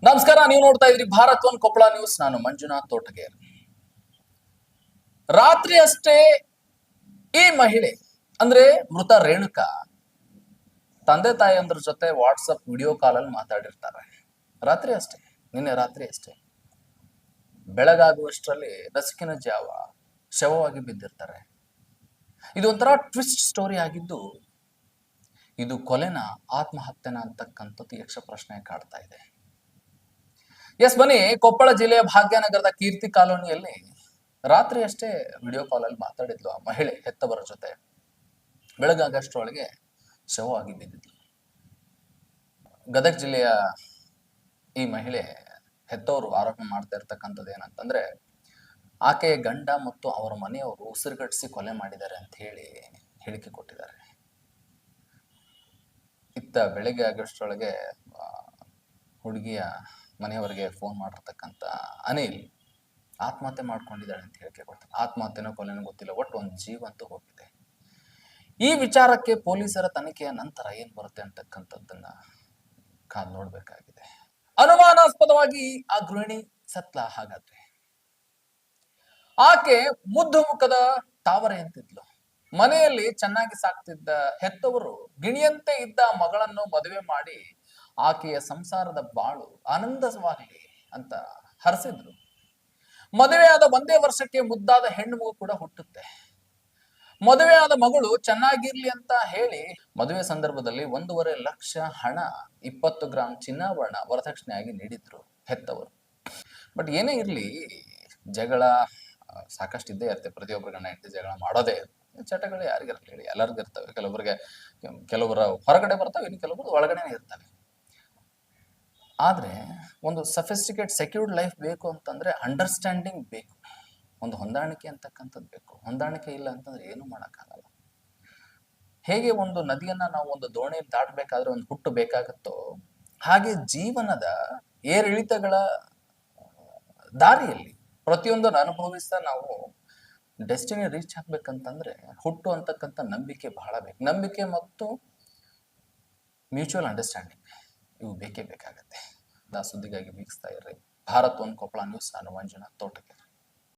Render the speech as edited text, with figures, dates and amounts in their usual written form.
ನಮಸ್ಕಾರ, ನೀವು ನೋಡ್ತಾ ಇದ್ರಿ ಭಾರತ್ ಒನ್ ಕೊಪ್ಪಳ ನ್ಯೂಸ್. ನಾನು ಮಂಜುನಾಥ್ ತೋಟಗೇರ್. ರಾತ್ರಿ ಅಷ್ಟೇ ಈ ಮಹಿಳೆ ಅಂದ್ರೆ ಮೃತ ರೇಣುಕಾ ತಂದೆ ತಾಯಿಯಂದ್ರ ಜೊತೆ ವಾಟ್ಸಪ್ ವಿಡಿಯೋ ಕಾಲ್ ಅಲ್ಲಿ ಮಾತಾಡಿರ್ತಾರೆ. ರಾತ್ರಿ ಅಷ್ಟೇ, ನಿನ್ನೆ ರಾತ್ರಿ ಅಷ್ಟೇ. ಬೆಳಗಾಗುವಷ್ಟರಲ್ಲಿ ನಸುಕಿನ ಜಾವ ಶವವಾಗಿ ಬಿದ್ದಿರ್ತಾರೆ. ಇದು ಒಂಥರ ಟ್ವಿಸ್ಟ್ ಸ್ಟೋರಿ ಆಗಿದ್ದು, ಇದು ಕೊಲೆನ ಆತ್ಮಹತ್ಯೆನ ಅಂತಕ್ಕಂಥದ್ದು ಯಕ್ಷ ಪ್ರಶ್ನೆ ಕಾಡ್ತಾ ಇದೆ. ಎಸ್, ಬನ್ನಿ, ಕೊಪ್ಪಳ ಜಿಲ್ಲೆಯ ಭಾಗ್ಯನಗರದ ಕೀರ್ತಿ ಕಾಲೋನಿಯಲ್ಲಿ ರಾತ್ರಿ ಅಷ್ಟೇ ವಿಡಿಯೋ ಕಾಲ್ ಅಲ್ಲಿ ಮಾತಾಡಿದ್ಲು ಆ ಮಹಿಳೆ ಹೆತ್ತವರ ಜೊತೆ. ಬೆಳಗಾಗಷ್ಟರೊಳಗೆ ಶವವಾಗಿ ಬಿದ್ದಿದ್ಲು. ಗದಗ ಜಿಲ್ಲೆಯ ಈ ಮಹಿಳೆ ಹೆತ್ತವರು ಆರೋಪ ಮಾಡ್ತಾ ಇರ್ತಕ್ಕಂಥದ್ದು ಏನಂತಂದ್ರೆ, ಆಕೆಯ ಗಂಡ ಮತ್ತು ಅವರ ಮನೆಯವರು ಉಸಿರುಗಟ್ಟಿಸಿ ಕೊಲೆ ಮಾಡಿದ್ದಾರೆ ಅಂತ ಹೇಳಿ ಹೇಳಿಕೆ ಕೊಟ್ಟಿದ್ದಾರೆ. ಇತ್ತ ಬೆಳಗ್ಗೆ ಆಗಷ್ಟರೊಳಗೆ ಹುಡುಗಿಯ ಮನೆಯವರಿಗೆ ಫೋನ್ ಮಾಡಿರ್ತಕ್ಕಂಥ ಅನಿಲ್ ಆತ್ಮಹತ್ಯೆ ಮಾಡ್ಕೊಂಡಿದ್ದಾಳೆ ಅಂತ ಹೇಳಿಕೆ ಕೊಡ್ತಾರೆ. ಆತ್ಮಹತ್ಯೆನೋ ಕೊಲೆನೋ ಗೊತ್ತಿಲ್ಲ, ಒಟ್ಟು ಒಂದು ಜೀವ ಅಂತೂ ಹೋಗಿದೆ. ಈ ವಿಚಾರಕ್ಕೆ ಪೊಲೀಸರ ತನಿಖೆಯ ನಂತರ ಏನ್ ಬರುತ್ತೆ ಅಂತಕ್ಕಂಥದ್ದನ್ನ ಕಾದ್ ನೋಡ್ಬೇಕಾಗಿದೆ. ಅನುಮಾನಾಸ್ಪದವಾಗಿ ಆ ಗೃಹಿಣಿ ಸತ್ಲ. ಹಾಗಾದ್ರೆ ಆಕೆ ಮುದ್ದು ಮುಖದ ತಾವರೆ ಅಂತಿದ್ಲು. ಮನೆಯಲ್ಲಿ ಚೆನ್ನಾಗಿ ಸಾಕ್ತಿದ್ದ ಹೆತ್ತವರು ಗಿಣಿಯಂತೆ ಇದ್ದ ಮಗಳನ್ನು ಮದುವೆ ಮಾಡಿ ಆಕೆಯ ಸಂಸಾರದ ಬಾಳು ಆನಂದವಾಗಲಿ ಅಂತ ಹರಸಿದ್ರು. ಮದುವೆಯಾದ ಒಂದೇ ವರ್ಷಕ್ಕೆ ಮುದ್ದಾದ ಹೆಣ್ಣು ಮಗು ಕೂಡ ಹುಟ್ಟುತ್ತೆ. ಮದುವೆಯಾದ ಮಗಳು ಚೆನ್ನಾಗಿರ್ಲಿ ಅಂತ ಹೇಳಿ ಮದುವೆ ಸಂದರ್ಭದಲ್ಲಿ 1.5 ಲಕ್ಷ ಹಣ, 20 ಗ್ರಾಂ ಚಿನ್ನಾಭರಣ ವರದಕ್ಷಿಣೆಯಾಗಿ ನೀಡಿದ್ರು ಹೆತ್ತವರು. ಬಟ್ ಏನೇ ಇರ್ಲಿ, ಜಗಳ ಸಾಕಷ್ಟು ಇದ್ದೇ ಇರುತ್ತೆ. ಪ್ರತಿಯೊಬ್ಬರ ಗಂಡ ಹೆಂಡತಿ ಜಗಳ ಮಾಡೋದೇ. ಚಟಗಳು ಯಾರಿಗಿರಲ್ಲ ಹೇಳಿ, ಎಲ್ಲರಿಗೂ ಇರ್ತವೆ. ಕೆಲವರ ಹೊರಗಡೆ ಬರ್ತವೆ, ಇನ್ನು ಕೆಲವರು ಒಳಗಡೆನೆ ಇರ್ತವೆ. ಆದ್ರೆ ಒಂದು ಸಫಿಸ್ಟಿಕೇಟ್ ಸೆಕ್ಯೂರ್ಡ್ ಲೈಫ್ ಬೇಕು ಅಂತಂದ್ರೆ ಅಂಡರ್ಸ್ಟ್ಯಾಂಡಿಂಗ್ ಬೇಕು, ಒಂದು ಹೊಂದಾಣಿಕೆ ಅಂತಕ್ಕಂಥದ್ದು ಬೇಕು. ಹೊಂದಾಣಿಕೆ ಇಲ್ಲ ಅಂತಂದ್ರೆ ಏನು ಮಾಡೋಕ್ಕಾಗಲ್ಲ. ಹೇಗೆ ಒಂದು ನದಿಯನ್ನ ನಾವು ಒಂದು ದೋಣಿಯಲ್ಲಿ ದಾಟಬೇಕಾದ್ರೆ ಒಂದು ಹುಟ್ಟು ಬೇಕಾಗುತ್ತೋ, ಹಾಗೆ ಜೀವನದ ಏರಿಳಿತಗಳ ದಾರಿಯಲ್ಲಿ ಪ್ರತಿಯೊಂದನ್ನು ಅನುಭವಿಸ್ತಾ ನಾವು ಡೆಸ್ಟಿನಿ ರೀಚ್ ಆಗ್ಬೇಕಂತಂದ್ರೆ ಹುಟ್ಟು ಅಂತಕ್ಕಂಥ ನಂಬಿಕೆ ಬಹಳ ಬೇಕು. ನಂಬಿಕೆ ಮತ್ತು ಮ್ಯೂಚುವಲ್ ಅಂಡರ್ಸ್ಟ್ಯಾಂಡಿಂಗ್ ಇವು ಬೇಕೇ ಬೇಕಾಗತ್ತೆ. ಸುದ್ದಿಗಾಗಿ ವೀಕ್ಷಿಸ್ತಾ ಇರ್ರಿ ಭಾರತ್ ಒನ್ ಕೊಪ್ಪಳ ನ್ಯೂಸ್. ನಾನು ಮಂಜುನಾಥ್ ತೋಟಗೇರ್.